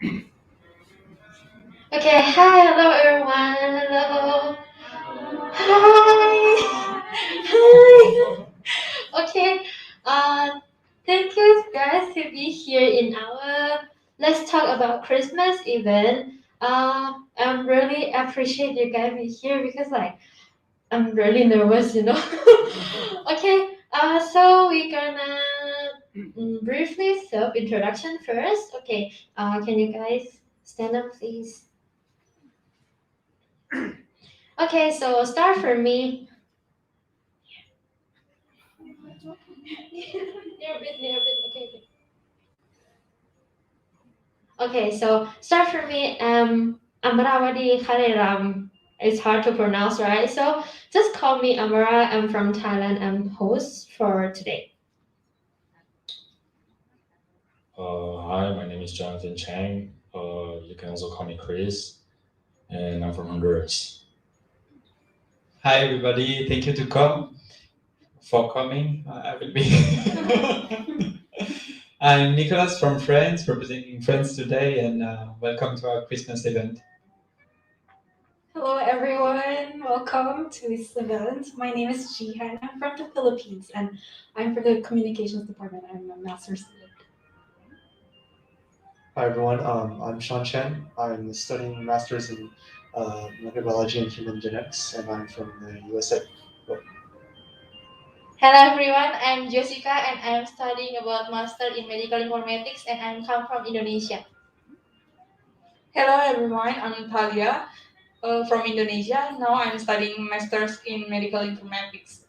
Okay, hi, hello everyone. Hello. Hi. Hi. Okay. Thank you guys to be here in our Let's Talk About Christmas event. I'm really appreciate you guys be here because I'm really nervous. Okay. So we're gonna briefly self introduction first. Okay. Can you guys stand up, please? Okay, so start for me. Near a bit. Okay. Okay, so start for me. Amarawadi Khaliram. It's hard to pronounce, right? So just call me Amara. I'm from Thailand. I'm host for today. Hi, my name is Jonathan Chang. You can also call me Chris, and I'm from Honduras. Hi everybody, thank you for coming. I will be. I'm Nicolas from France, representing France today, and welcome to our Christmas event. Hello everyone, welcome to this event. My name is Jihan. I'm from the Philippines and I'm from the communications department. I'm a master's student. Hi everyone, I'm Sean Chen. I'm studying master's in microbiology and human genetics, and I'm from the USA. Hello everyone, I'm Jessica and I'm studying about Master in Medical Informatics and I come from Indonesia. Hello everyone, I'm Talia from Indonesia. Now I'm studying Masters in Medical Informatics.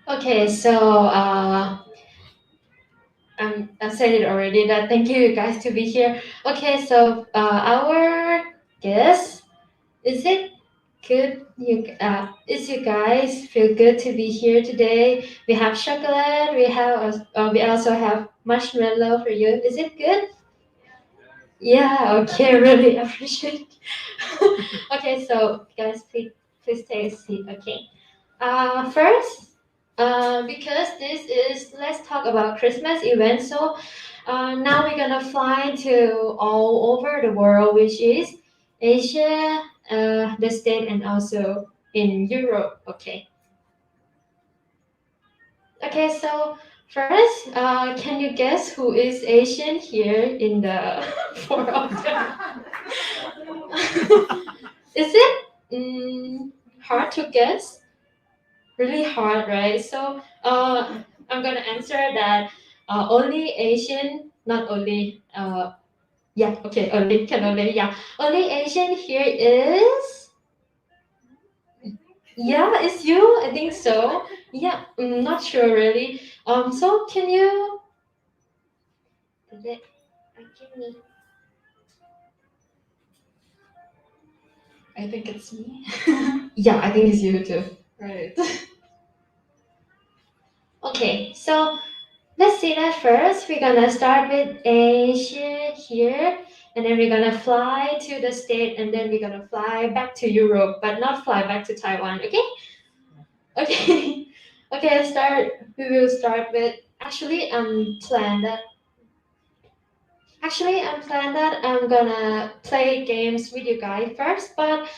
Okay, so I said it already that thank you guys to be here. Okay, so our guest, is it good? Is you guys feel good to be here today? We have chocolate. We also have marshmallow for you. Is it good? Yeah. Okay. Really appreciate. Okay. So guys, please take a seat. Okay. First, because this is Let's Talk About Christmas event. So now we're gonna fly to all over the world, which is Asia, the state, and also in Europe. Okay. Okay, so first, can you guess who is Asian here in the four of them? Is it hard to guess? Really hard, right? So I'm gonna answer that only Asian, not only yeah, okay, only only Asian here is it's you. I think so. Yeah, I'm not sure really. So can you? Is it? Give me. I think it's me. Yeah, I think it's you too. Right. Okay, so let's see that first. We're gonna start with Asia here, and then we're gonna fly to the state, and then we're gonna fly back to Europe, but not fly back to Taiwan. Okay? Okay. Okay. We will start with. I'm planned that I'm gonna play games with you guys first, but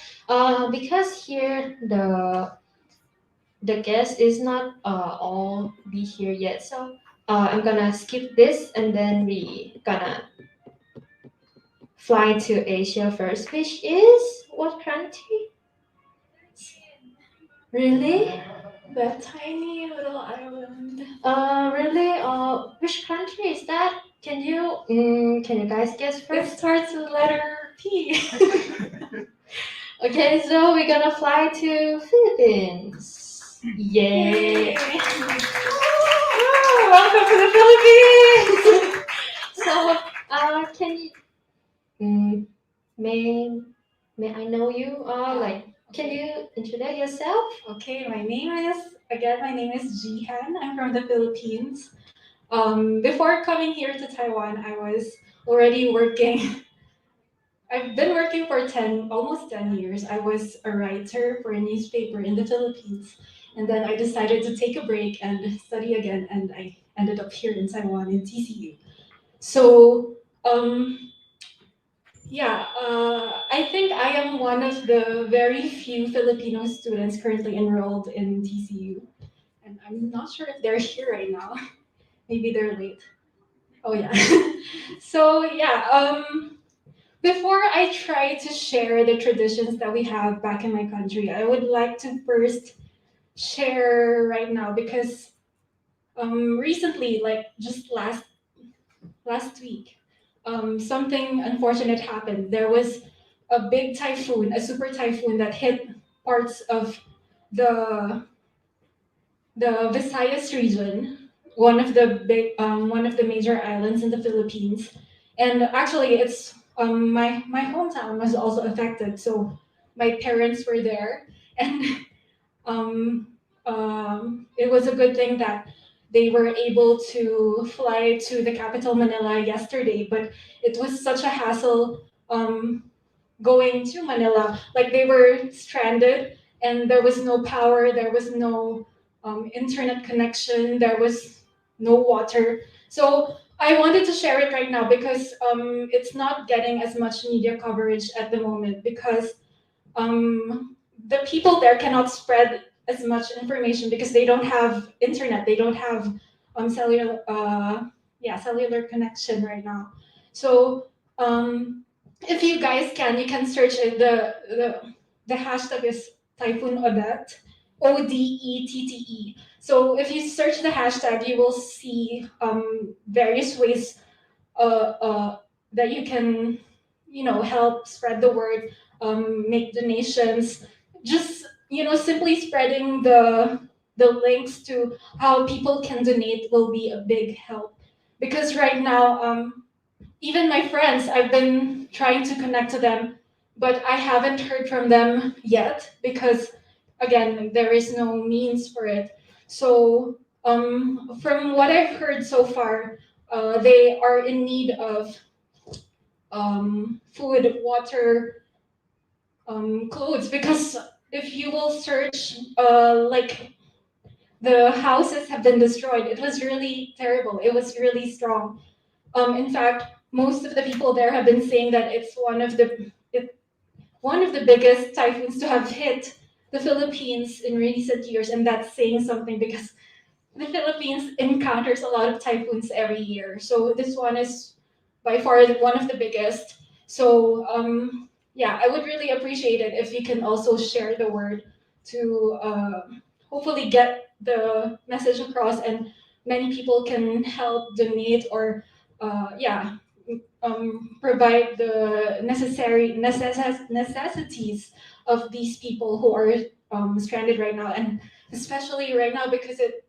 because here the guest is not all be here yet, so I'm gonna skip this and then we gonna fly to Asia first, which is what country? Really? That tiny little island. Really? Which country is that? Can you guys guess It first? starts with the letter P. Okay, so we're gonna fly to Philippines. Yay! Welcome to the Philippines! So, can you, may I know you? Can you introduce yourself? Okay, my name is Jihan. I'm from the Philippines. Before coming here to Taiwan, I was already working. I've been working for almost 10 years. I was a writer for a newspaper in the Philippines. And then I decided to take a break and study again, and I ended up here in Taiwan in TCU. So I think I am one of the very few Filipino students currently enrolled in TCU. And I'm not sure if they're here right now. Maybe they're late. Oh yeah. So before I try to share the traditions that we have back in my country, I would like to first share right now because recently, like just last week, something unfortunate happened. There was a big typhoon, a super typhoon that hit parts of the Visayas region, one of the major islands in the Philippines, and actually it's my hometown was also affected. So my parents were there, and it was a good thing that they were able to fly to the capital Manila yesterday, but it was such a hassle going to Manila. Like they were stranded and there was no power, there was no internet connection, there was no water. So I wanted to share it right now because it's not getting as much media coverage at the moment because the people there cannot spread as much information because they don't have internet, they don't have cellular connection right now. So if you guys can, you can search it. The hashtag is Typhoon Odette, ODETTE. So if you search the hashtag, you will see various ways that you can, help spread the word, make donations, just simply spreading the links to how people can donate will be a big help. Because right now, even my friends, I've been trying to connect to them, but I haven't heard from them yet because, again, there is no means for it. So from what I've heard so far, they are in need of food, water, clothes, because if you will search, like the houses have been destroyed. It was really terrible. It was really strong. In fact, most of the people there have been saying that it's one of the biggest typhoons to have hit the Philippines in recent years, and that's saying something because the Philippines encounters a lot of typhoons every year. So this one is by far one of the biggest. So I would really appreciate it if you can also share the word to hopefully get the message across and many people can help donate or provide the necessities of these people who are stranded right now, and especially right now because the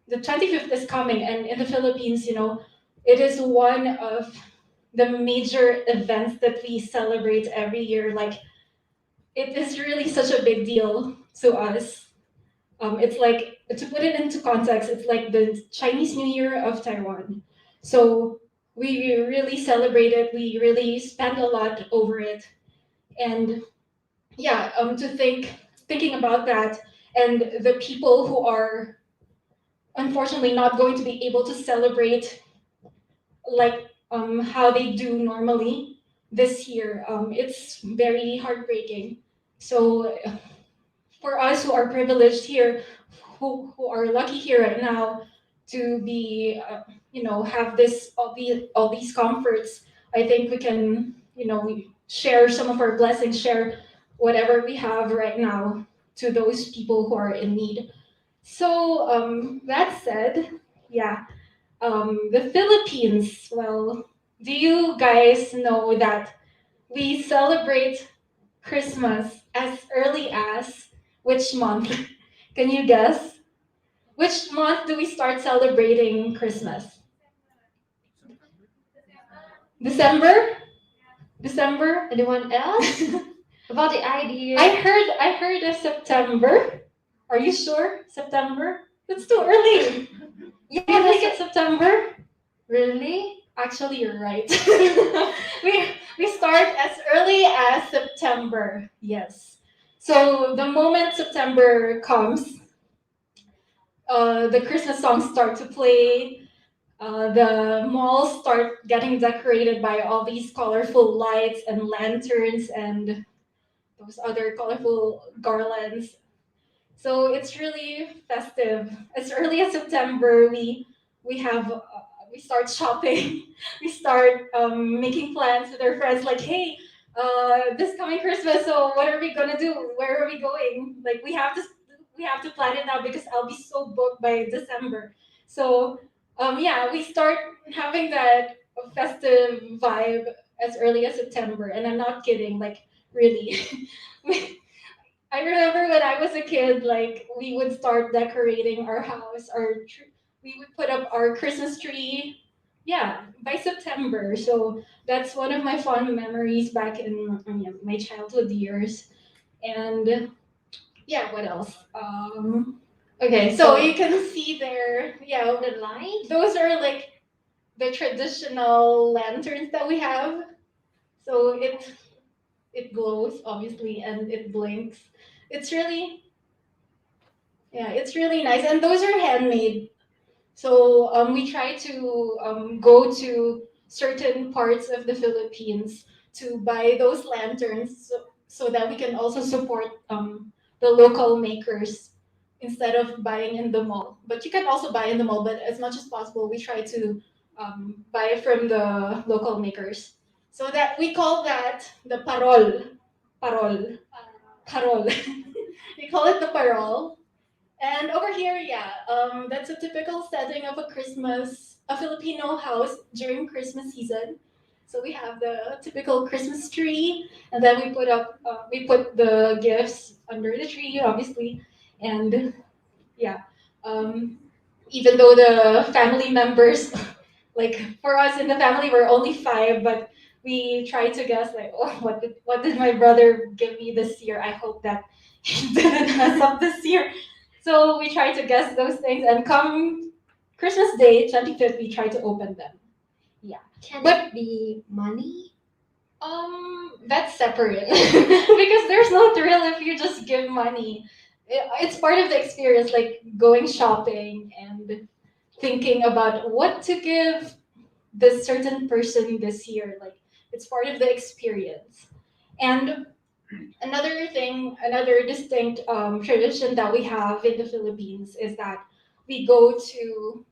25th is coming, and in the Philippines, it is one of the major events that we celebrate every year. Like, it is really such a big deal to us. It's like, to put it into context, it's like the Chinese New Year of Taiwan. So we really celebrate it. We really spend a lot over it. And thinking about that and the people who are unfortunately not going to be able to celebrate like how they do normally this year, it's very heartbreaking. So for us who are privileged here, who are lucky here right now to be have all these comforts, I think we can share some of our blessings, share whatever we have right now to those people who are in need. So that said, the Philippines, well, do you guys know that we celebrate Christmas as early as which month? Can you guess? Which month do we start celebrating Christmas? December? December? Anyone else? About the idea? I heard of September. Are you sure? September? It's too early. You think it's September? Really? Actually, you're right. we start as early as September. Yes. So the moment September comes, the Christmas songs start to play. The malls start getting decorated by all these colorful lights and lanterns and those other colorful garlands. So it's really festive. As early as September, we start shopping. We start making plans with our friends. Like, hey, this coming Christmas, so what are we gonna do? Where are we going? Like, we have to plan it now because I'll be so booked by December. So yeah, we start having that festive vibe as early as September, and I'm not kidding. Like, really. I remember when I was a kid, like we would start decorating our house, we would put up our Christmas tree, yeah, by September. So that's one of my fond memories back in my childhood years. And yeah, what else? Okay, so you can see there, yeah, The light. those are like the traditional lanterns that we have. So it glows obviously and it blinks. It's really, yeah, it's really nice, and those are handmade. So we try to go to certain parts of the Philippines to buy those lanterns, so that we can also support the local makers instead of buying in the mall. But you can also buy in the mall, but as much as possible, we try to buy from the local makers. So that we call that the parol. We call it the parol. And over here, yeah, that's a typical setting of a Filipino house during Christmas season. So we have the typical Christmas tree, and then we put the gifts under the tree, obviously, and yeah, even though the family members, like for us in the family, we're only 5, but we try to guess like, oh, what did my brother give me this year? I hope that he didn't mess up this year. So we try to guess those things, and come Christmas Day, 25th, we try to open them. Yeah. Can But- it be money? That's separate because there's no thrill if you just give money. It's part of the experience, like going shopping and thinking about what to give this certain person this year. Like it's part of the experience. And another distinct tradition that we have in the Philippines is that we go to.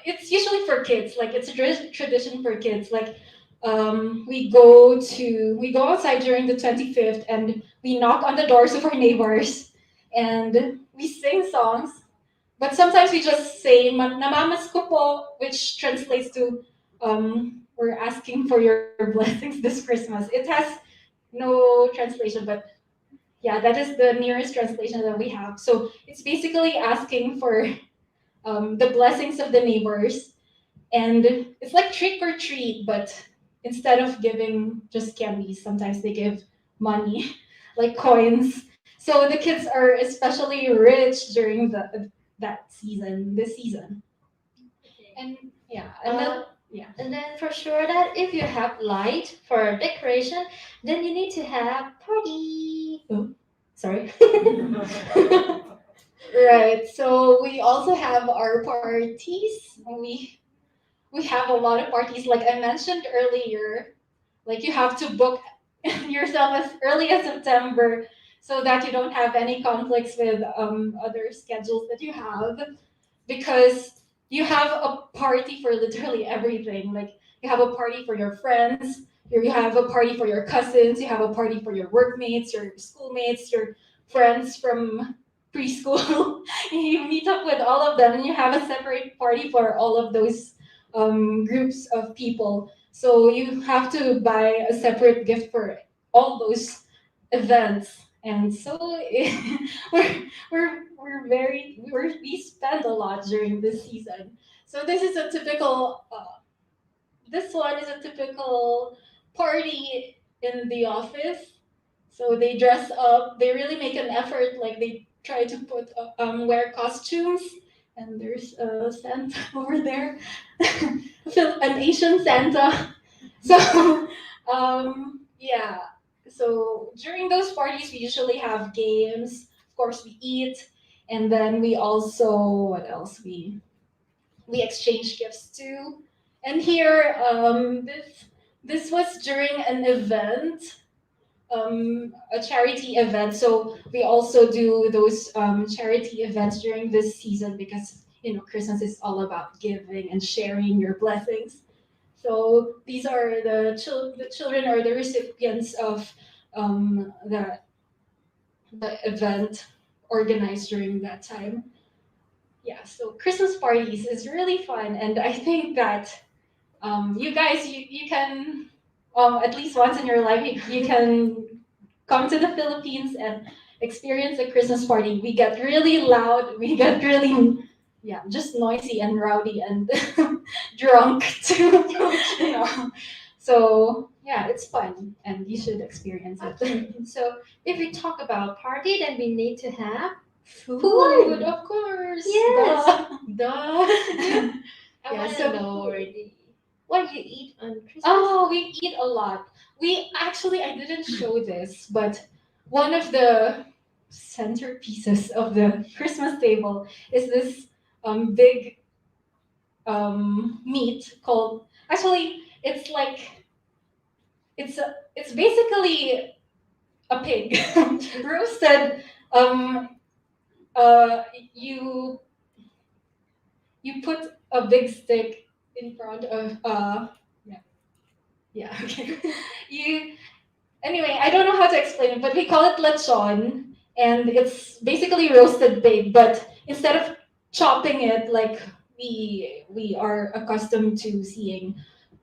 It's usually for kids. Like it's a tradition for kids. Like we go outside during the 25th and we knock on the doors of our neighbors and we sing songs. But sometimes we just say "Namamas ko po," which translates to we're asking for your blessings this Christmas. It has no translation, but yeah, that is the nearest translation that we have. So it's basically asking for the blessings of the neighbors, and it's like trick or treat, but instead of giving just candy, sometimes they give money, like coins. So the kids are especially rich during this season. And yeah, and then, And then for sure that if you have light for decoration, then you need to have party. sorry. Right. So we also have our parties. We have a lot of parties. Like I mentioned earlier, like you have to book yourself as early as September so that you don't have any conflicts with other schedules that you have, because you have a party for literally everything. Like you have a party for your friends, you have a party for your cousins, you have a party for your workmates, your schoolmates, your friends from preschool. You meet up with all of them and you have a separate party for all of those groups of people. So you have to buy a separate gift for all those events. And so we spend a lot during this season. So this is a typical this one is a typical party in the office. So they dress up, they really make an effort, like they try to wear costumes. And there's a Santa over there, an Asian Santa. So yeah, so during those parties we usually have games. Of course we eat, and then we also, what else, we we exchange gifts too. And here, this was during an event, a charity event. So we also do those charity events during this season because Christmas is all about giving and sharing your blessings. So these are the children or the recipients of the event organized during that time. Yeah, so Christmas parties is really fun, and I think that you guys, you can at least once in your life you can come to the Philippines and experience a Christmas party. We get really loud, we get really just noisy and rowdy and drunk too. So yeah, it's fun and you should experience it. Okay. So if we talk about party, then we need to have Food, of course. Yes. Duh. I Yeah, want to so- know already. What you eat on Christmas? Oh, we eat a lot. I didn't show this, but one of the centerpieces of the Christmas table is this big meat called. Actually, it's like it's basically a pig roasted. You put a big stick in front of okay. Anyway, I don't know how to explain it, but we call it lechon, and it's basically roasted pig, but instead of chopping it like we are accustomed to seeing,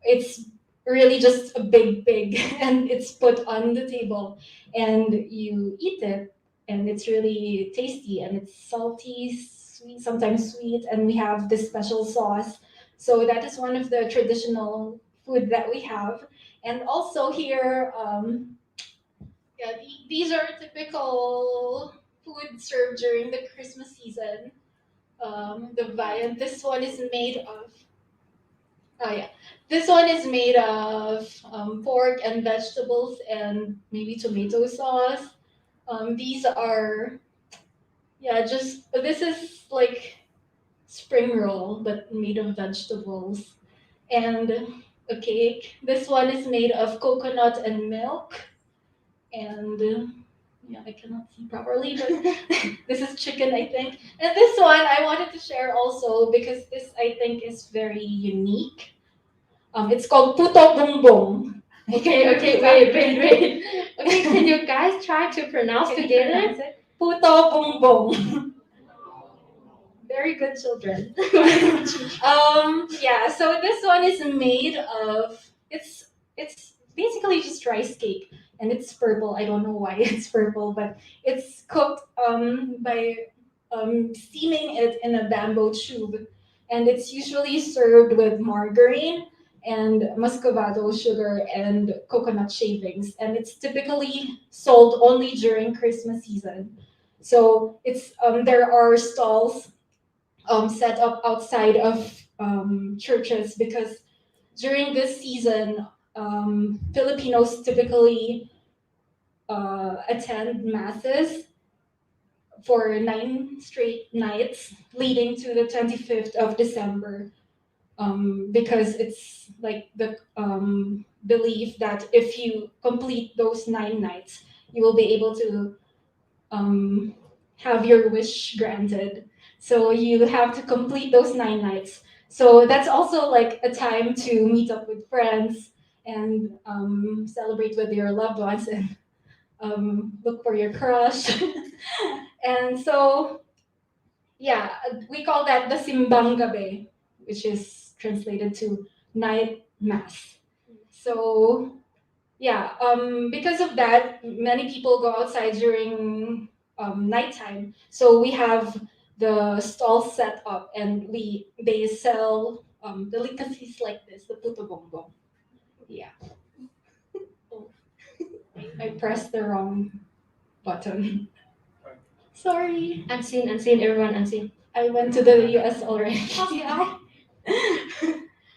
it's really just a big pig and it's put on the table and you eat it, and it's really tasty and it's salty, sweet, sometimes sweet, and we have this special sauce. So that is one of the traditional food that we have. And also here, these are typical food served during the Christmas season. The viand. This one is made of. This one is made of pork and vegetables and maybe tomato sauce. These are, this is like spring roll but made of vegetables, and a cake. This one is made of coconut and milk, and I cannot see properly, but this is chicken, I think. And this one I wanted to share also because this I think is very unique. It's called puto bongbong. Okay, wait. Okay, can you guys try to pronounce Can you together? pronounce it? Puto bongbong. Very good children. So this one is made of it's basically just rice cake, and it's purple. I don't know why it's purple, but it's cooked by steaming it in a bamboo tube, and it's usually served with margarine and muscovado sugar and coconut shavings, and it's typically sold only during Christmas season. So it's there are stalls set up outside of churches because during this season, Filipinos typically attend masses for 9 straight nights leading to the 25th of December, because it's like the belief that if you complete those 9 nights, you will be able to have your wish granted. So you have to complete those 9 nights. So that's also like a time to meet up with friends and celebrate with your loved ones and look for your crush. And so, we call that the Simbang Gabi, which is translated to night mass. So, because of that, many people go outside during nighttime. So we have the stall set up, and they sell delicacies like this, the puto bongbong. Yeah. I pressed the wrong button. Sorry. Unseen, everyone unseen. I went to the US already.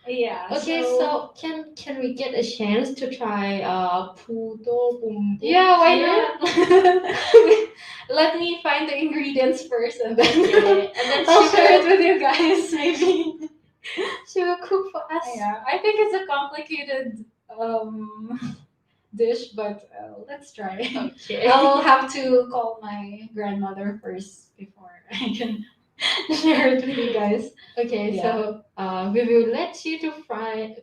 Okay, so can we get a chance to try puto bongbong? Yeah, why here? not? Let me find the ingredients first, and then And then I'll sugar. share it with you guys, maybe. to cook for us? Yeah, I think it's a complicated dish, but let's try. Okay. I'll have to call my grandmother first before I can share it with you guys. Okay, Yeah. so we will let you to find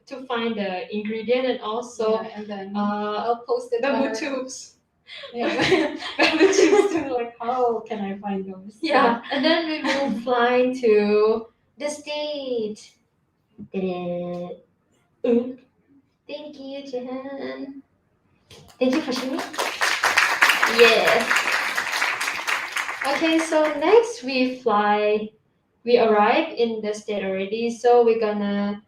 the ingredient and also Yeah, and then uh I'll post it on bamboo our- tubes. Yeah, bamboo tubes too. Like, how can I find those? Yeah, and then we will fly to the state. Ta-da. Thank you, Jen. Thank you for sharing. Yes. Okay, so next we arrive in the state already, so we're gonna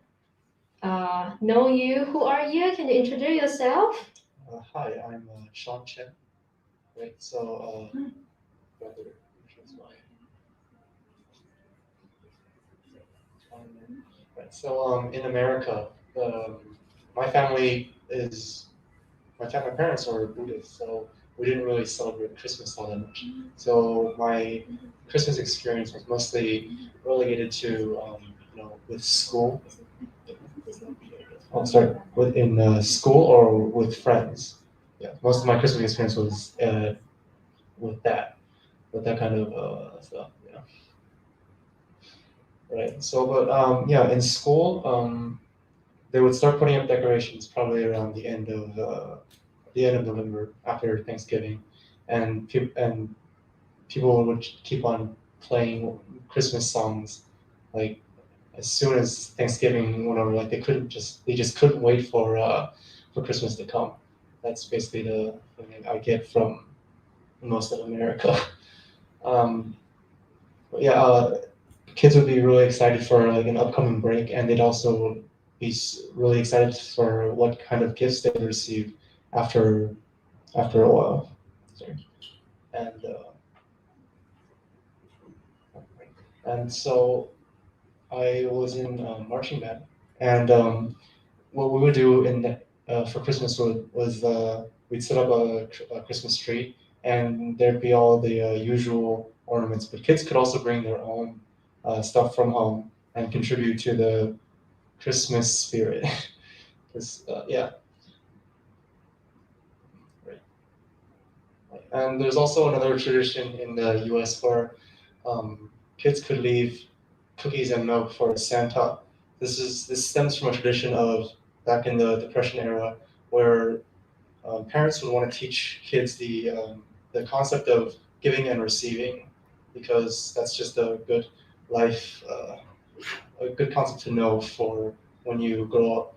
know you. Who are you? Can you introduce yourself? Hi, I'm Sean Chen. Right, so right, so in America, my parents are Buddhist, so we didn't really celebrate Christmas all that much. So my Christmas experience was mostly relegated to with school. Oh, sorry, in school or with friends. Yeah, most of my Christmas experience was with that kind of stuff. Yeah. Right. So, but yeah, in school, they would start putting up decorations probably around the end of November after Thanksgiving, and people would keep on playing Christmas songs, like as soon as Thanksgiving went over. Like they just couldn't wait for Christmas to come. That's basically the thing I get from most of America. But yeah, kids would be really excited for like an upcoming break, and they'd also be really excited for what kind of gifts they would receive after a while. Sorry. And so I was in marching band, and what we would do for Christmas was we'd set up a Christmas tree, and there'd be all the usual ornaments, but kids could also bring their own stuff from home and contribute to the Christmas spirit. Yeah. Right. And there's also another tradition in the U.S. where kids could leave cookies and milk for Santa. This stems from a tradition of back in the Depression era, where parents would want to teach kids the concept of giving and receiving, because that's just a good life, a good concept to know for when you grow up.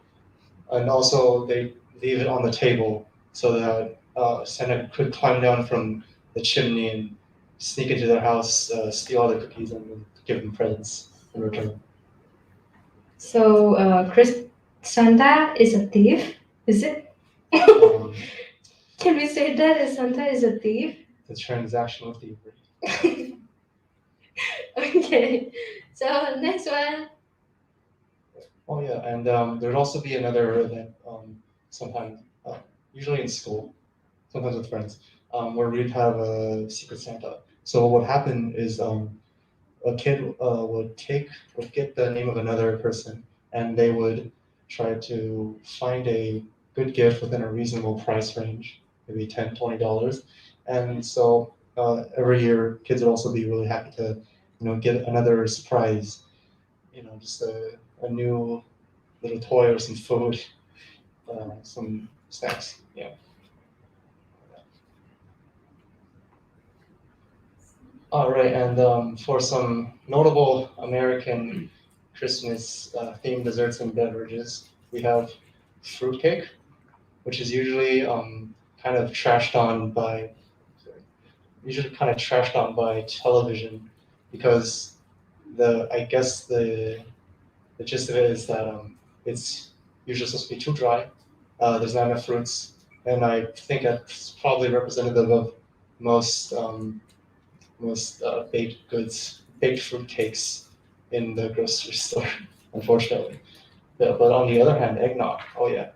And also they leave it on the table so that Santa could climb down from the chimney and sneak into their house, steal all the cookies, and then give them presents in return. So Santa is a thief, is it? Can we say that Santa is a thief? The transactional thievery. Okay, so next one. Oh yeah, and there'd also be another event sometimes, usually in school, sometimes with friends, where we'd have a Secret Santa. So what would happen is a kid would get the name of another person, and they would try to find a good gift within a reasonable price range, maybe $10, $20. And so every year, kids would also be really happy to, get another surprise, just a new little toy or some food, some snacks. Yeah. All right, and for some notable American Christmas themed desserts and beverages, we have Fruitcake, which is usually kind of trashed on by television, because I guess the gist of it is that it's usually supposed to be too dry. There's not enough fruits, and I think that's probably representative of most baked fruit cakes in the grocery store, unfortunately. Yeah, but on the other hand, eggnog. Oh yeah,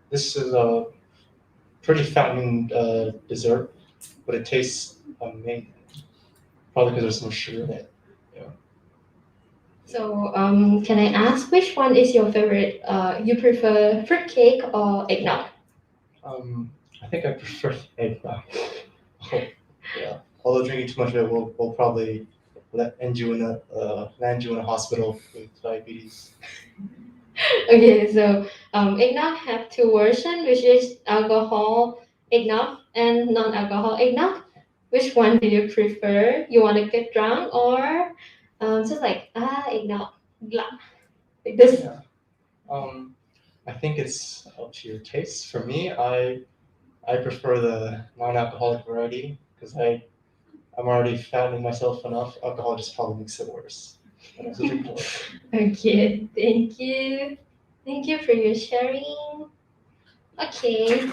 this is a pretty fattening dessert, but it tastes amazing. Probably because there's some sugar in it. Yeah. So, can I ask which one is your favorite? You prefer fruitcake or eggnog? I think I prefer eggnog. Yeah. Although drinking too much of it will probably land you in a hospital with diabetes. Okay, so eggnog have two versions, which is alcohol eggnog and non-alcohol eggnog. Which one do you prefer? You want to get drunk or just like eggnog, blah, like this? Yeah. I think it's up to your taste. For me, I prefer the non-alcoholic variety because I'm already fattening myself enough. Alcohol just probably makes it worse. So drink more. Okay, thank you. Thank you for your sharing. Okay.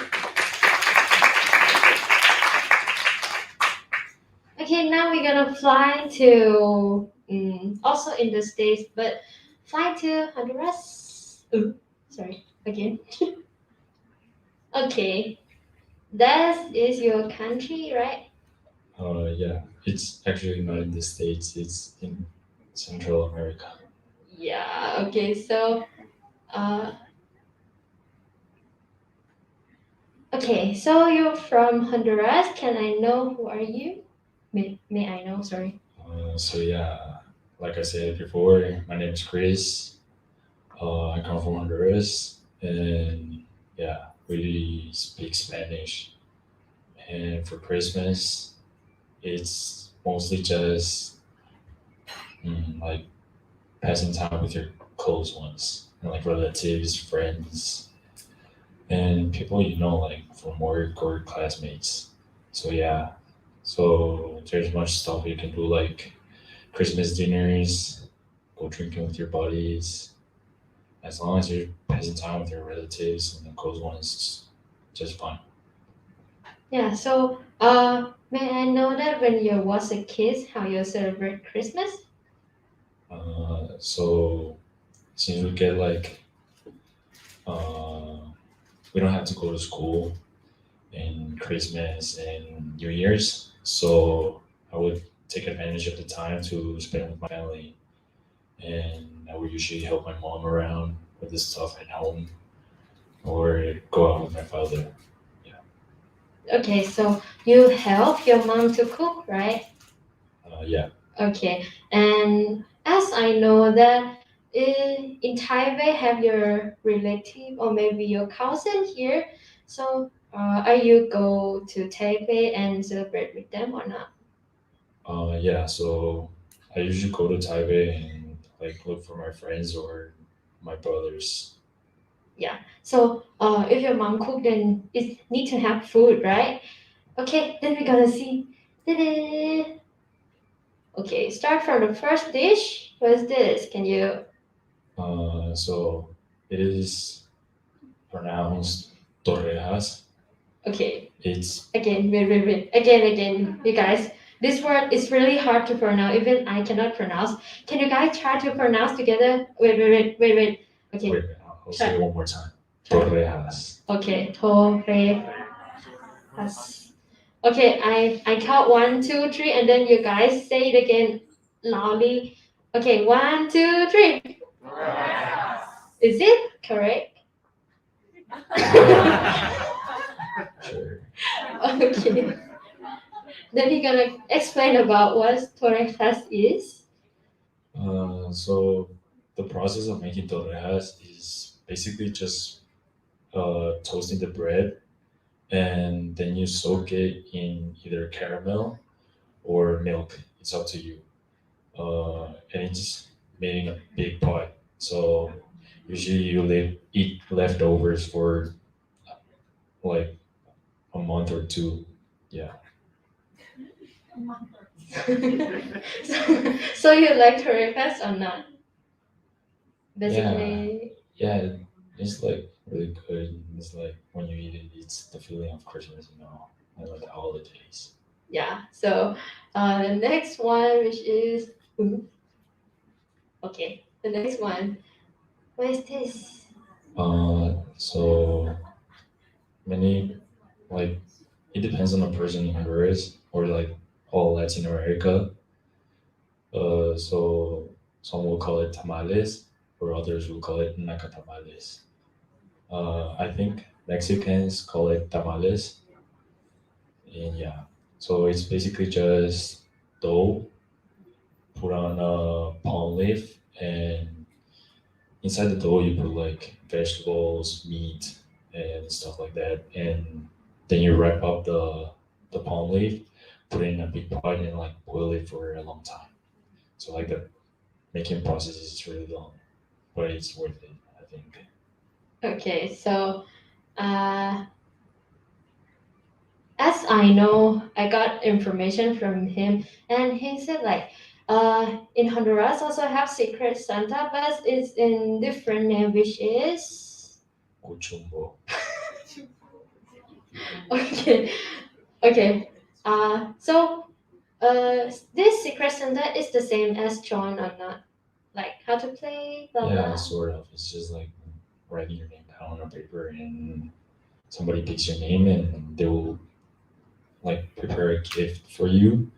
Okay, now we're gonna fly to also in the States, but fly to Honduras. Ooh, sorry, again. Okay. That is your country, right? Yeah, it's actually not in the States, it's in Central America. Yeah, okay, so okay, so you're from Honduras. Can I know who are you? May I know? Sorry. So yeah, like I said before, my name is Chris. I come from Honduras, and yeah, we speak Spanish. And for Christmas, it's mostly just like passing time with your close ones, and like relatives, friends, and people you know, like from work or classmates. So yeah, so there's much stuff you can do, like Christmas dinners, go drinking with your buddies. As long as you're passing time with your relatives and the close ones, it's just fun. Yeah, so may I know that when you was a kid, how you celebrate Christmas? So since we get like we don't have to go to school in Christmas and New Year's, so I would take advantage of the time to spend with my family, and I would usually help my mom around with the stuff at home or go out with my father. Okay, so you help your mom to cook, right? Yeah. Okay, and as I know that in Taipei have your relative or maybe your cousin here, so are you go to Taipei and celebrate with them or not? Yeah, so I usually go to Taipei and like look for my friends or my brothers. So if your mom cook, then it need to have food, right? Okay, then we're gonna see. Ta-da! Okay, start from the first dish. What's this? Can you? So it is pronounced torrejas. Okay, It's again, wait. Again, you guys. This word is really hard to pronounce. Even I cannot pronounce. Can you guys try to pronounce together? Wait. Okay. wait, I'll say it one more time. Torrejas. Okay, torrejas. Okay, I count 1, 2, 3, and then you guys say it again loudly. Okay, 1, 2, 3. Is it correct? Sure. Okay. Then you're gonna explain about what torrejas is. So the process of making torrejas is basically just toasting the bread, and then you soak it in either caramel or milk. It's up to you. And it's made in a big pot. So usually you eat leftovers for like a month or two. Yeah. So you like torrejas or not? Basically, Yeah, it's like really good. It's like when you eat it, it's the feeling of Christmas, and like the holidays. yeah. So the next one, which is okay. The next one, what is this? So many, like, it depends on the person in Honduras or like all Latin America. So Some will call it tamales, or others will call it nacatamales. I think Mexicans call it tamales. And yeah, so it's basically just dough put on a palm leaf, and inside the dough you put like vegetables, meat, and stuff like that. And then you wrap up the palm leaf, put it in a big pot, and like boil it for a long time. So like the making process is really long, but it's worth it, I think. Okay, so as I know, I got information from him, and he said like in Honduras also have Secret Santa, but it's in different name, which is Cuchumbo. okay. So this Secret Santa is the same as John or not? Like how to play, blah Yeah, blah. sort of. It's just like writing your name down on a paper, and somebody picks your name, and they will like prepare a gift for you,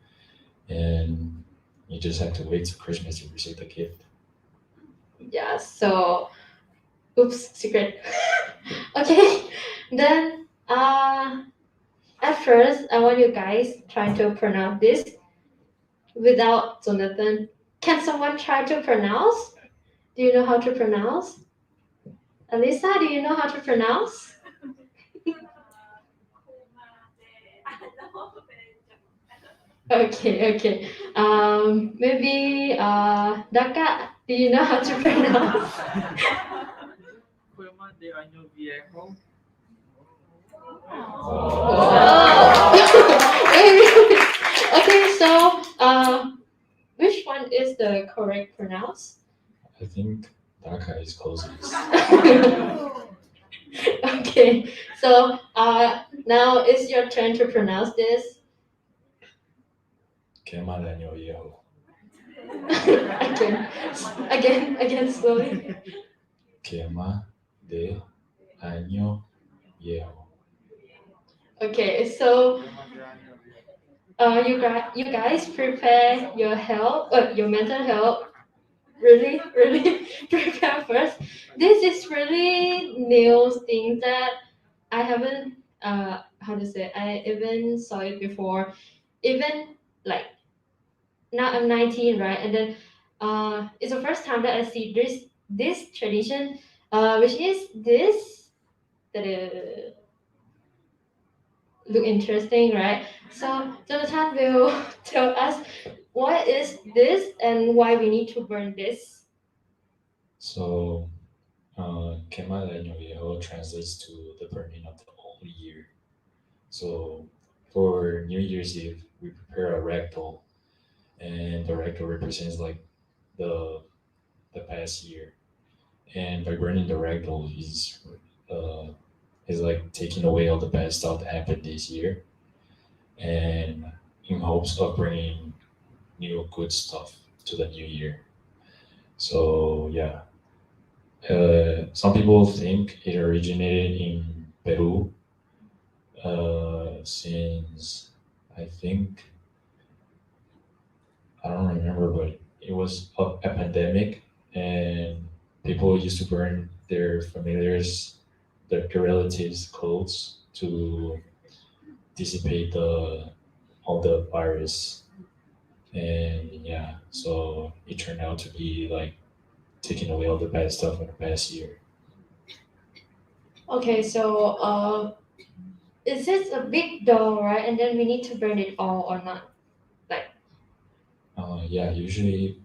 and you just have to wait till Christmas to receive the gift. Yeah, so oops, secret. Okay, then at first I want you guys try to pronounce this without Jonathan. Can someone try to pronounce? Do you know how to pronounce? Alisa, do you know how to pronounce? Okay. Maybe Daka, do you know how to pronounce? De año viejo. Okay, so which one is the correct pronounce? I think Dhaka is closest. Okay, so now it's your turn to pronounce this. Quema de año viejo. Again, slowly. Quema de año viejo. Okay, so you guys prepare your health, your mental health. Really prepare first. This is really new things that I haven't how to say, I even saw it before. Even like now I'm 19, right? And then it's the first time that I see this tradition, which is this that look interesting, right? So Jonathan will tell us what is this and why we need to burn this. So, Quema de año viejo translates to the burning of the old year. So, for New Year's Eve, we prepare a ragdoll, and the ragdoll represents like the past year. And by burning the ragdoll is like taking away all the bad stuff that happened this year, and in hopes of bringing new good stuff to the new year. So yeah, some people think it originated in Peru since I don't remember, but it was a pandemic, and people used to burn their familiars, their relatives' clothes to dissipate all the virus. And yeah, so it turned out to be like taking away all the bad stuff from the past year. Okay, so is this a big doll, right? And then we need to burn it all or not? Yeah, usually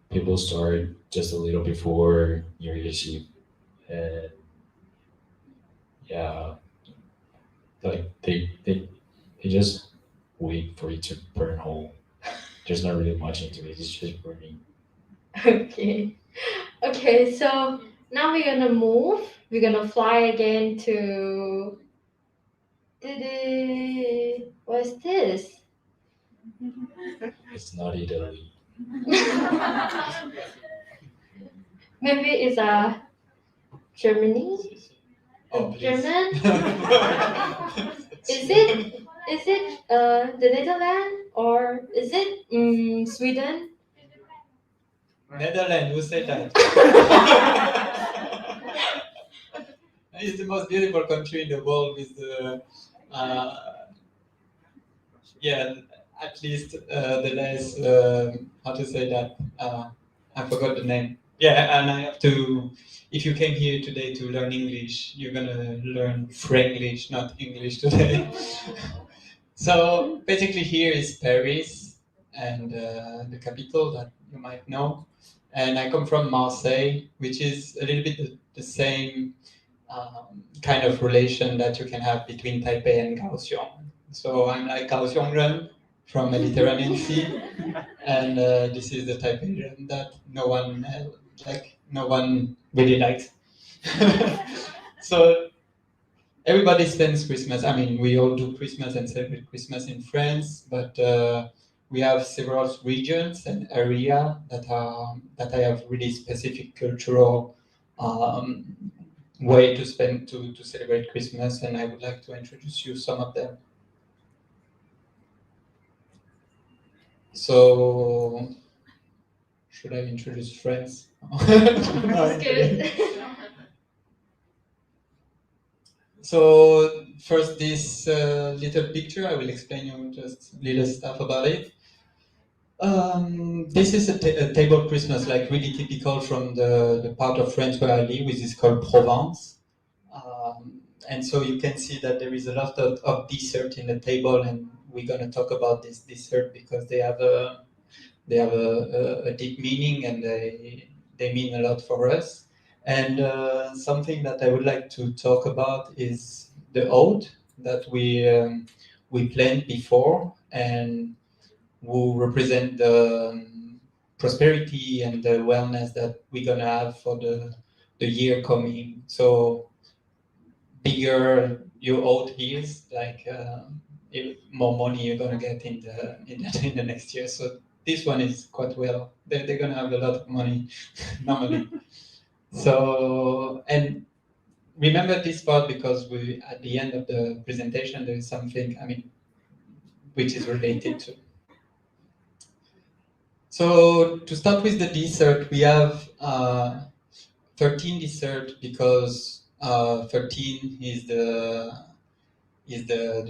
people start just a little before New Year's Eve, and yeah, like they just wait for it to burn whole. There's not really much into it; it's just burning. Okay, so now we're gonna move. We're gonna fly again to what's this? It's not Italy. Maybe it's Germany? Oh, please. German? Is it the Netherlands or is it Sweden? Netherlands, who said that? It's the most beautiful country in the world with the, at least the less, how to say that? I forgot the name. Yeah, and I have to, if you came here today to learn English, you're gonna learn Franglish, not English today. So basically here is Paris, and the capital that you might know. And I come from Marseille, which is a little bit the same kind of relation that you can have between Taipei and Kaohsiung. So I'm like Kaohsiungren from Mediterranean Sea, and this is the Taipeian that no one really likes. So everybody spends Christmas. I mean, we all do Christmas and celebrate Christmas in France, but we have several regions and areas that have really specific cultural way to celebrate Christmas, and I would like to introduce you some of them. So, should I introduce France? That's good. So first, this little picture, I will explain you just little stuff about it. This is a table Christmas, like really typical from the part of France where I live, which is called Provence. And so you can see that there is a lot of dessert in the table, and we're going to talk about this dessert because they have a deep meaning, and they mean a lot for us. And something that I would like to talk about is the oat that we planned before, and who represent the prosperity and the wellness that we're gonna have for the year coming. So bigger your oat is, like more money you're gonna get in the next year. So this one is quite well. They're gonna have a lot of money normally. So, and remember this part because at the end of the presentation there is something, which is related to. So to start with the dessert, we have 13 dessert because 13 is the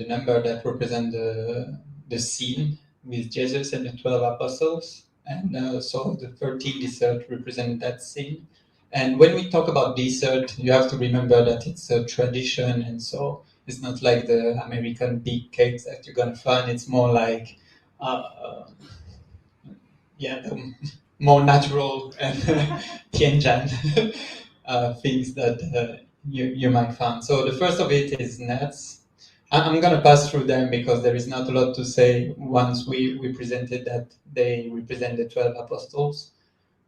number that represents the scene with Jesus and the 12 apostles, and so the 13 dessert represent that scene. And when we talk about dessert, you have to remember that it's a tradition, and so it's not like the American big cakes that you're gonna find. It's more like the more natural and Tianjan things that you might find. So the first of it is nuts. I'm going to pass through them because there is not a lot to say once we presented that they represent the 12 apostles.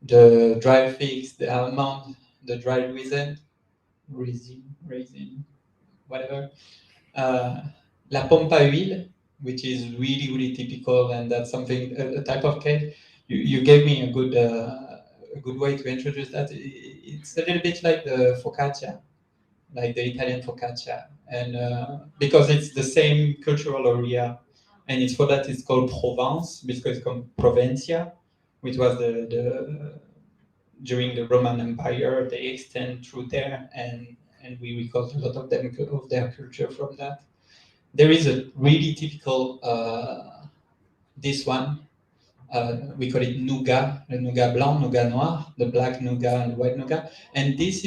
The dried figs, the almond, the dried raisin, whatever. La pompe à huile, which is really, really typical, and that's something, a type of cake. You gave me a good way to introduce that. It's a little bit like the focaccia, like the Italian focaccia, and because it's the same cultural area, and it's for that it's called Provence, because it's called Provencia, which was during the Roman Empire, they extend through there, and we recall a lot of them of their culture from that. There is a really typical this one. We call it nougat, le nougat blanc, nougat noir, the black nougat and the white nougat. And this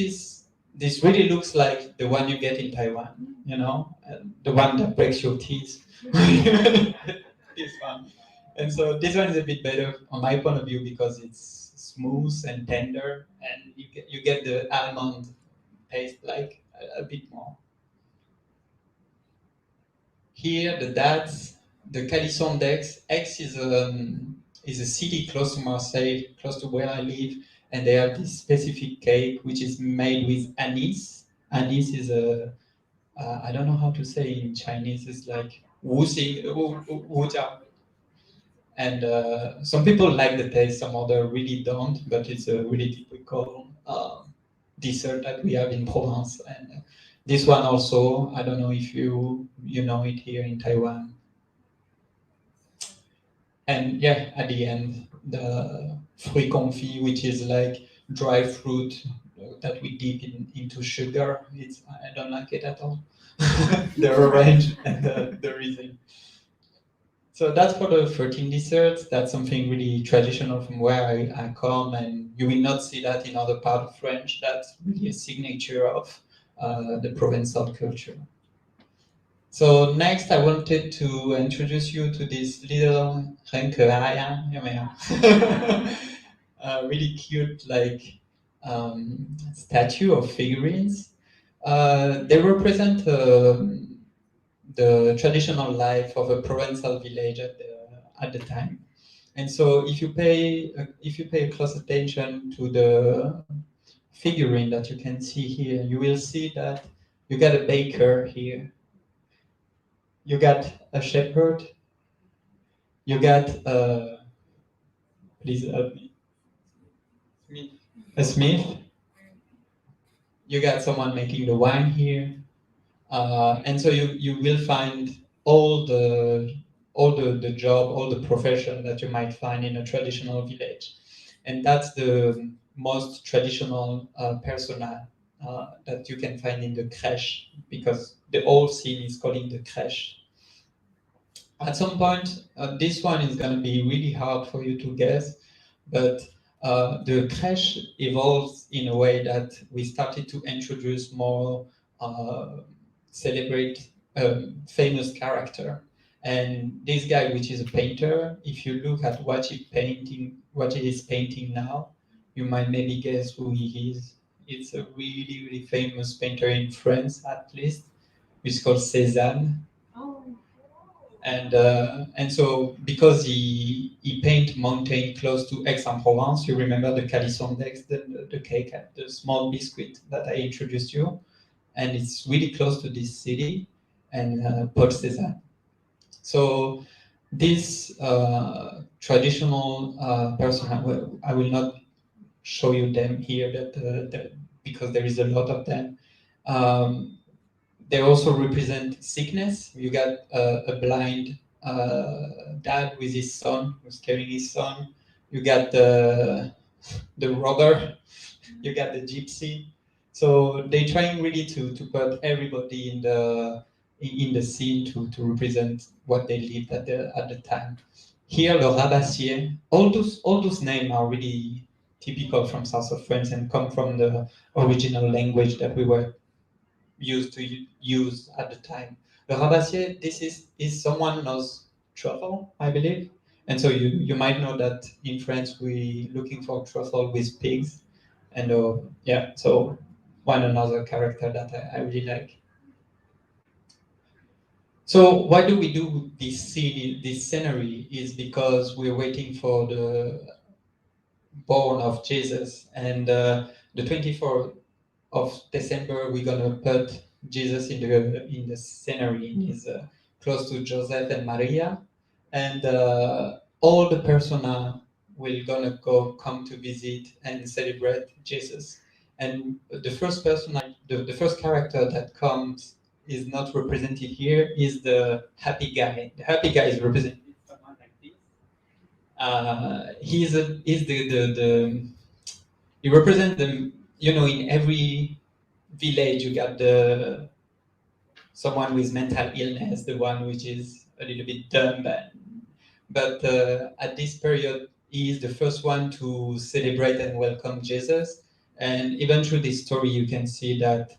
really looks like the one you get in Taiwan, the one that breaks your teeth. This one. And so this one is a bit better on my point of view because it's smooth and tender, and you get the almond taste like a bit more. Here, the dates, the Calisson d'Aix. Aix is a city close to Marseille, close to where I live, and they have this specific cake which is made with anise. Anise is I don't know how to say in Chinese. It's like wu jiao. And some people like the taste, some other really don't, but it's a really typical dessert that we have in Provence. And this one also, I don't know if you know it here in Taiwan. And yeah, at the end, the fruit confit, which is like dry fruit that we dip into sugar. I don't like it at all. The orange and the raisin. So that's for the 13 desserts. That's something really traditional from where I come, and you will not see that in other parts of French. That's really a signature of the Provençal culture. So next, I wanted to introduce you to this little really cute, like statue of figurines. They represent the traditional life of a Provençal village at the time. And so if you pay close attention to the figurine that you can see here, you will see that you got a baker here, you got a shepherd, you got please help me, a smith, you got someone making the wine here, and so you will find all the job, all the profession that you might find in a traditional village. And that's the most traditional persona that you can find in the crèche, because the whole scene is called in the crèche. At some point, this one is going to be really hard for you to guess, but the crèche evolves in a way that we started to introduce more celebrate famous character. And this guy, which is a painter, if you look at what he is painting now, you might maybe guess who he is. It's a really, really famous painter in France, at least. It's called Cézanne. Oh. And so because he paint mountain close to Aix-en-Provence, you remember the Calisson d'Aix, the cake, the small biscuit that I introduced you, and it's really close to this city, and Paul Cézanne. So this traditional person, I will not show you them here, because there is a lot of them. They also represent sickness. You got a blind dad with his son, who's carrying his son. You got the robber. You got the gypsy. So they're trying really to put everybody in the scene to represent what they lived at the time. Here, le rabassier. All those names are really typical from south of France and come from the original language that we were used to use at the time. Le rabassier, this is someone knows truffle, I believe. And so you might know that in France we looking for truffle with pigs. And so one another character that I really like. So why do we do this scene, this scenery? Is because we're waiting for the born of Jesus, and the 24th of December we're gonna put Jesus in the scenery. He's close to Joseph and Maria, and all the persona will gonna come to visit and celebrate Jesus. And the first persona, the first character that comes is not represented here, is the happy guy. The happy guy is represented someone like this. He represents them. You know, in every village you got someone with mental illness, the one which is a little bit dumb. But at this period, he is the first one to celebrate and welcome Jesus. And even through this story, you can see that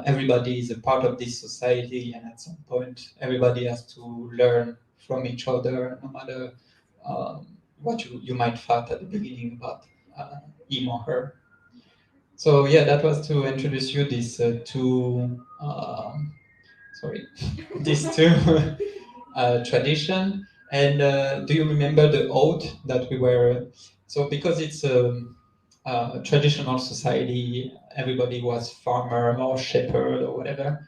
everybody is a part of this society, and at some point, everybody has to learn from each other, no matter what you might thought at the beginning about him or her. So yeah, that was to introduce you these two tradition. And do you remember the oath that we were? So because it's a traditional society, everybody was farmer or shepherd or whatever.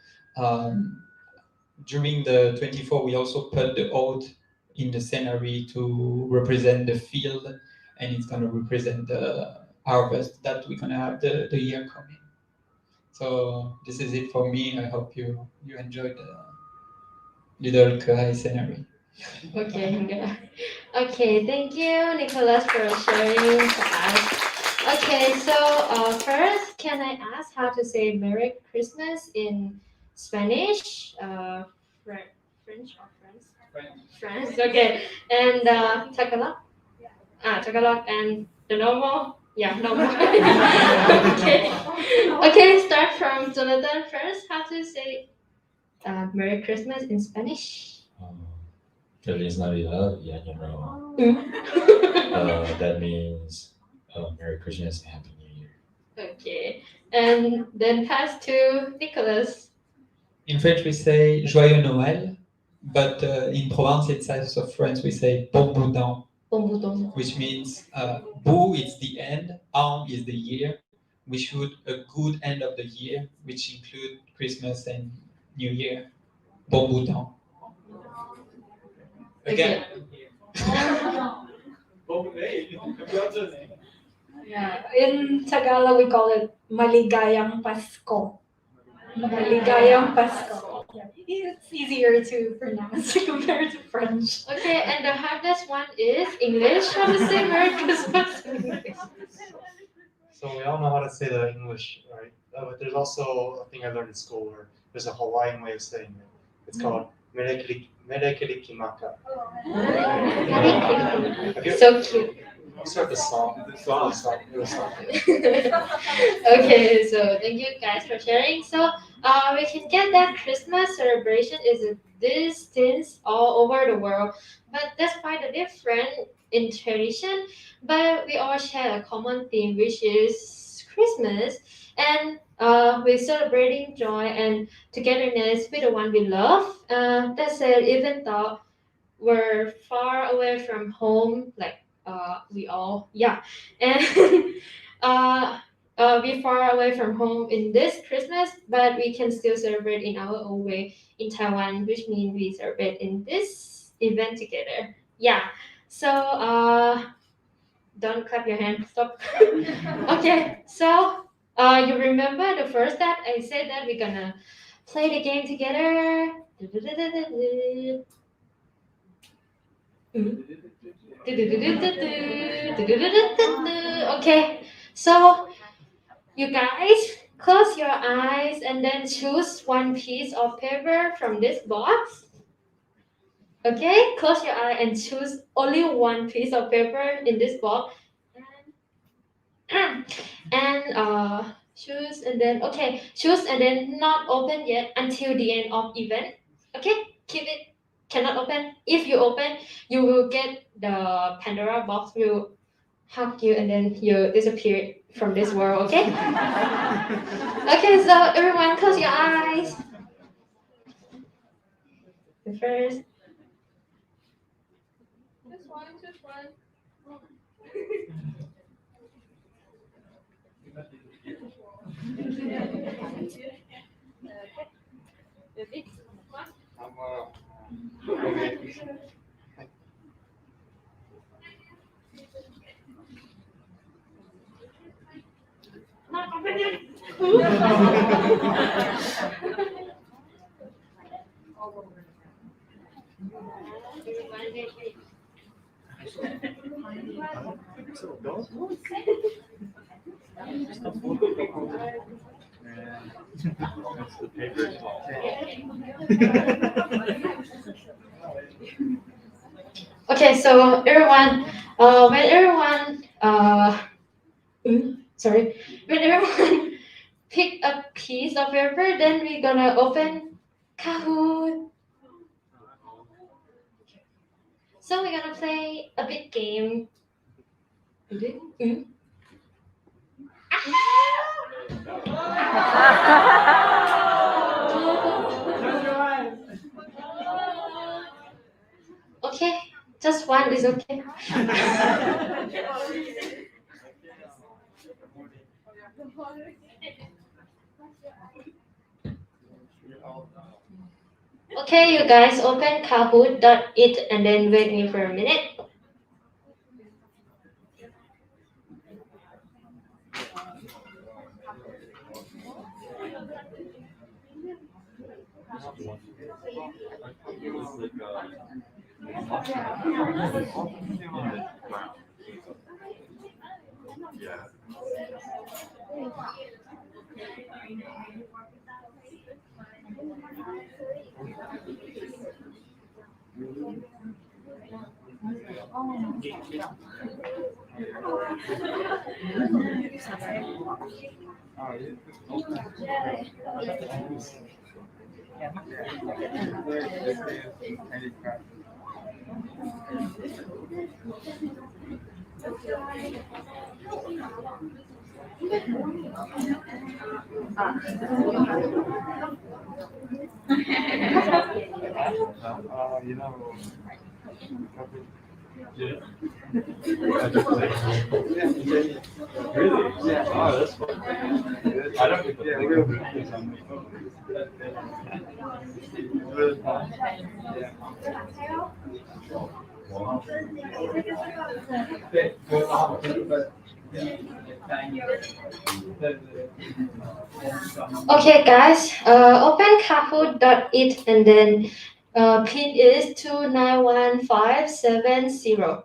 During the 24, we also put the oath in the scenery to represent the field, and it's going to represent the harvest that we're going to have the year coming. So this is it for me. I hope you enjoyed the little Kuhai scenery. Okay, Okay, thank you, Nicholas, for sharing to us. Okay, so first, can I ask how to say Merry Christmas in Spanish? French or French? Okay, and Tagalog? Tagalog and the normal? Yeah, normal. Okay, start from Jonathan first. How to say Merry Christmas in Spanish? Feliz Navidad y Año Nuevo. That means Merry Christmas and Happy New Year. Okay, and then pass to Nicholas. In French, we say Joyeux Noël, but in Provence, it's south of France, we say Bon Boudin, Bon boudon. which means Bou is the end, An is the year. We should a good end of the year, which include Christmas and New Year. Bon Boudin. Again. Yeah, in Tagalog we call it Maligayang Pasko. Maligayang Pasko. Yeah, it's easier to pronounce compared to French. Okay, and the hardest one is English. How to say Merry Christmas in English? So we all know how to say the English, right? But there's also a thing I learned in school where there's a Hawaiian way of saying it. It's called Merekerikimaka. So cute. Start the song. Okay, so thank you guys for sharing. So we can get that Christmas celebration is a distance all over the world, but despite the different in tradition, but we all share a common theme, which is Christmas, and we're celebrating joy and togetherness with the one we love. That said, even though we're far away from home, like we all, and we're far away from home in this Christmas, but we can still celebrate in our own way in Taiwan, which means we celebrate in this event together. Yeah. So don't clap your hands. Stop. Okay. So you remember the first that I said that we're gonna play the game together. Okay, so you guys close your eyes and then choose one piece of paper from this box. Okay, close your eye and choose only one piece of paper in this box. And choose and then choose and then not open yet until the end of event. Okay, keep it. Cannot open. If you open, you will get the Pandora box will hug you and then you disappear from this world. Okay. Okay, so everyone close your eyes. The first. Just one. Not open yet. Okay, so everyone, when everyone pick a piece of paper, then we're gonna open Kahoot. So we're gonna play a big game. Okay, just one is okay. Okay, you guys open Kahoot.it and then wait me for a minute. Okay, guys, open kahoot.it and then pin is 291570.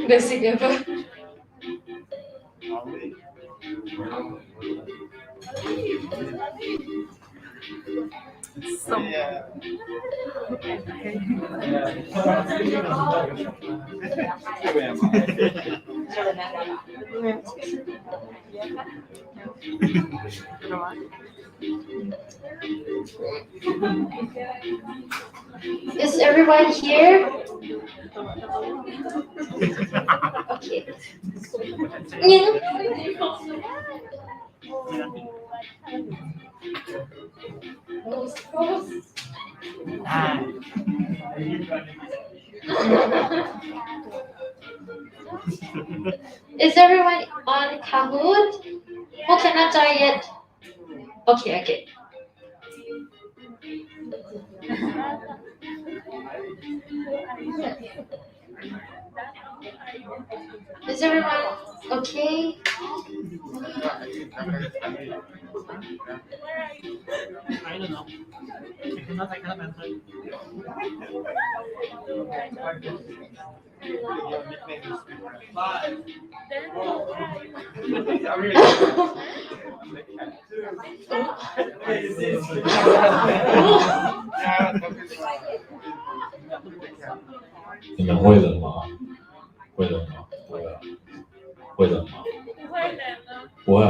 Basic ever. Is everyone here? Okay. Is everyone on Kahoot? Who cannot join yet? Okay. Is everyone okay? I don't know. I cannot answer.你们会冷吗？会冷吗？不会啊。会冷吗？不会冷啊。不会啊。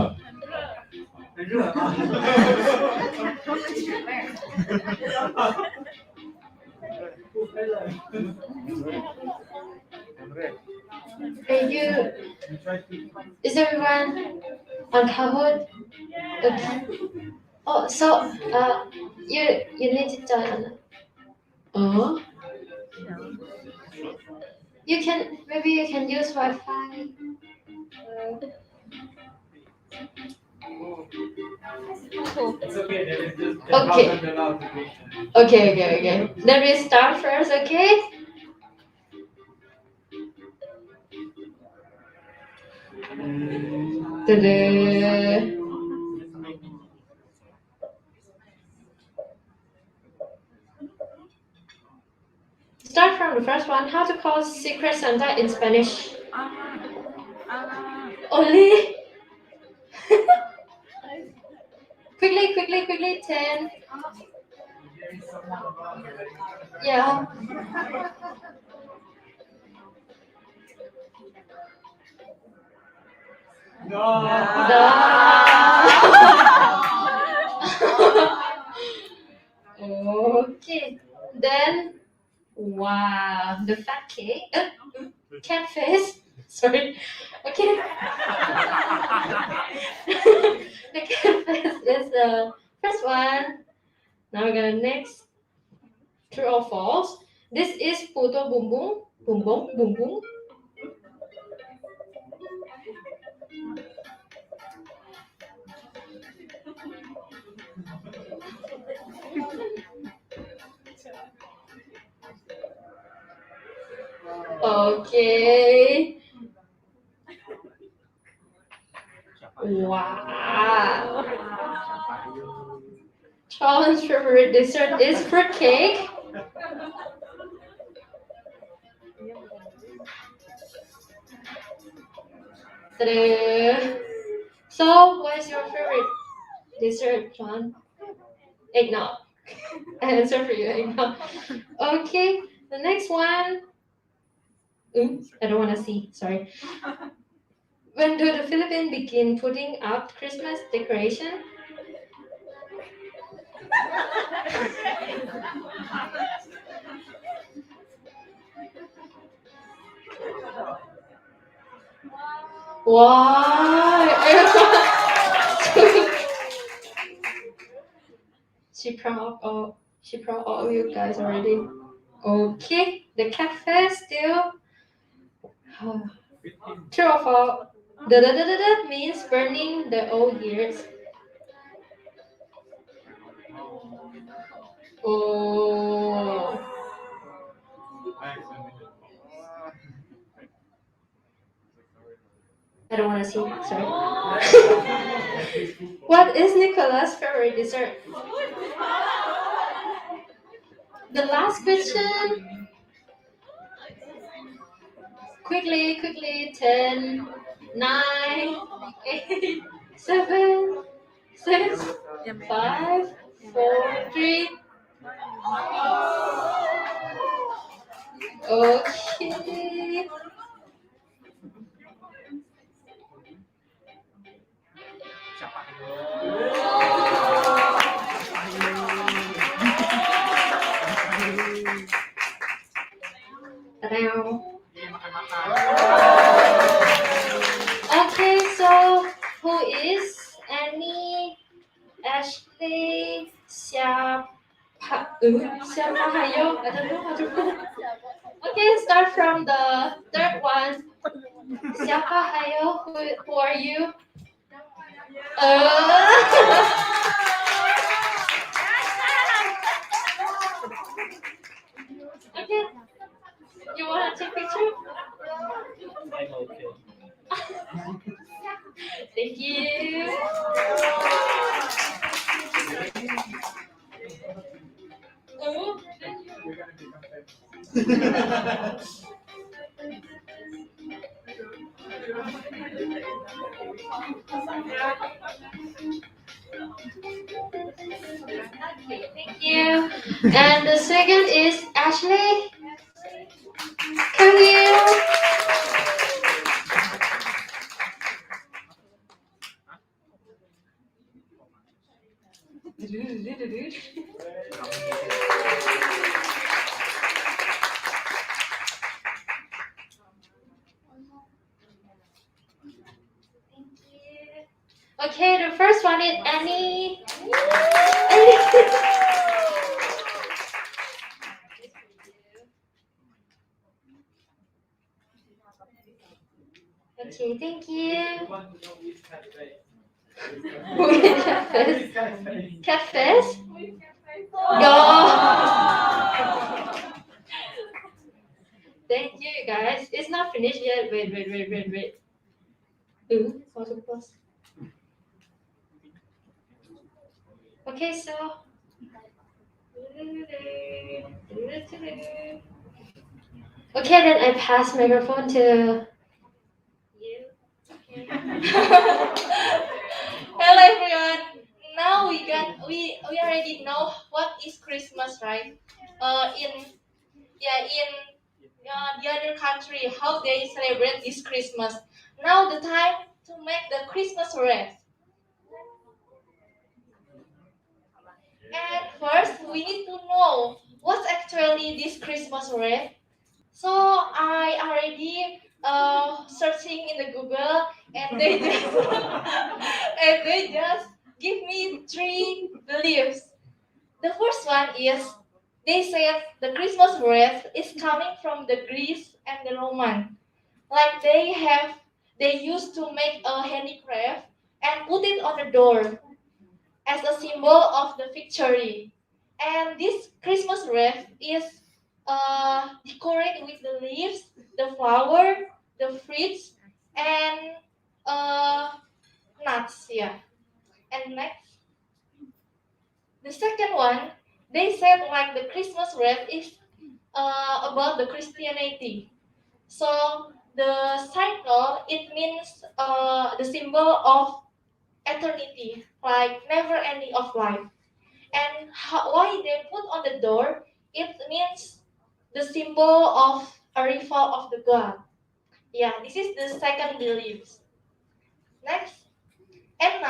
很热啊。Is everyone on Kahoot? Okay. Oh, so you need to join. Oh. Maybe you can use Wi-Fi. It's okay. There is just Okay. Let me start first, okay? Ta-da. Start from the first one. How to call Secret Santa in Spanish? Only? Quickly. 10. Yeah. Okay. Then, wow, the fat cake. Cat face. Sorry. Okay. The cat face is the first one. Now we're gonna next. True or false? This is Puto Boom Boom. Boom Boom. Okay. Wow. Sean's favorite dessert is fruitcake. Ta-da. So, what is your favorite dessert, Sean? Eggnog. Answer for you, eggnog. Okay, the next one. I don't want to see. Sorry. When do the Philippines begin putting up Christmas decoration? Wow! She proud of all of you guys already. Okay, the cafe still. True or false? Da means burning the old years. Oh. I don't want to see. Sorry. What is Nicola's favorite dessert? The last question. Quickly. 10, 9, 8, 7, 6, 5, 4, 3. Okay. Okay, so who is Annie, Ashley, Siapa Hayo? I don't know how to pronounce. Okay, start from the third one. Siapa Hayo? Who are you? Okay. You want to take a picture? I'm okay. Thank you. Okay, thank you. And the second is Ashley. Come here. Okay, the first one is Annie. Okay, thank you. Catfish? Thank you, guys. It's not finished yet. Wait. Ooh, so close. Okay, so. Okay, then I pass microphone to you. Okay. Hello everyone. Now we already know what is Christmas, right? In the other country, how they celebrate this Christmas. Now the time to make the Christmas wreath. And first, we need to know what's actually this Christmas wreath. So I already searching in the Google, and they just give me 3 beliefs. The first one is they said the Christmas wreath is coming from the Greece and the Roman. Like they used to make a handicraft and put it on the door as a symbol of the victory. And this Christmas wreath is decorated with the leaves, the flower, the fruits, and nuts. Yeah. And next, the second one, they said like the Christmas wreath is about the Christianity. So the cycle, it means the symbol of eternity, like never ending of life. And why they put on the door, it means the symbol of a rival of the God. Yeah, this is the second belief. Next, and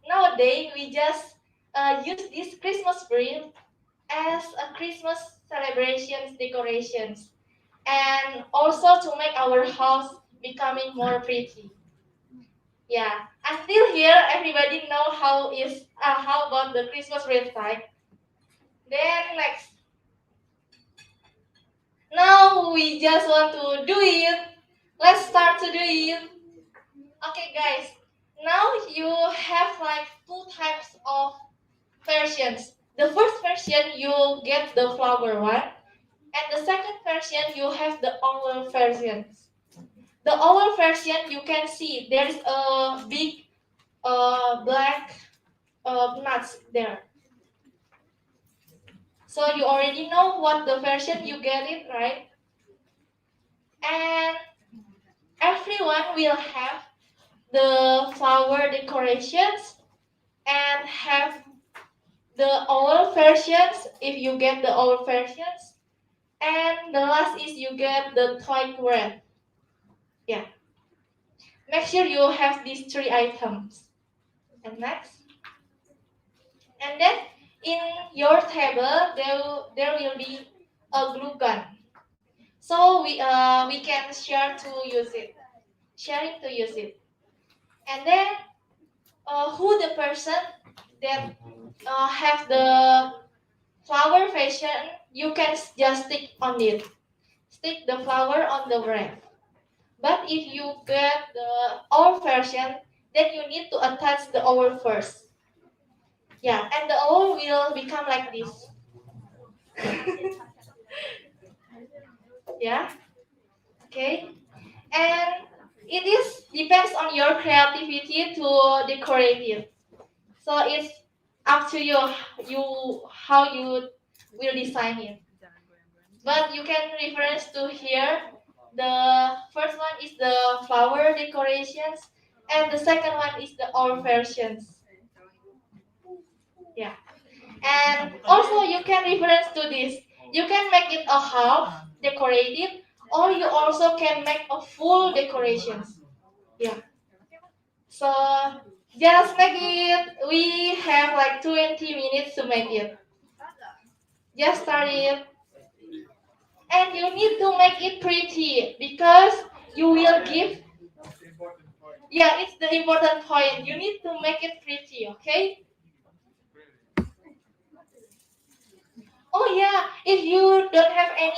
nowadays we just use this Christmas wreath as a Christmas celebrations decorations, and also to make our house becoming more pretty. Yeah, until here everybody know how about the Christmas wreath type. Then next, now we just want to do it. Let's start to do it. Okay, guys. Now you have like two types of versions. The first version you get the flower one, and the second version you have the oval version. The oval version you can see there is a big black nuts there. So you already know what the version you get it, right? And everyone will have the flower decorations and have the oval versions if you get the oval versions, and the last is you get the toy wreath. Yeah. Make sure you have these three items. And next. And then in your table there will be a glue gun. So we can share to use it. Sharing to use it. And then who the person that have the flower version, you can just stick on it. Stick the flower on the wreath. But if you get the oval version, then you need to attach the oval first. Yeah, and the oval will become like this. Yeah. Okay. And it is depends on your creativity to decorate it. So it's up to you how you will design it. But you can reference to here. The first one is the flower decorations, and the second one is the old versions. Yeah. And also you can reference to this. You can make it a half decorated, or you also can make a full decorations. Yeah. So just make it. We have like 20 minutes to make it. Just start it. And you need to make it pretty because you will give. Yeah, it's the important point. You need to make it pretty, okay? Oh yeah, if you don't have any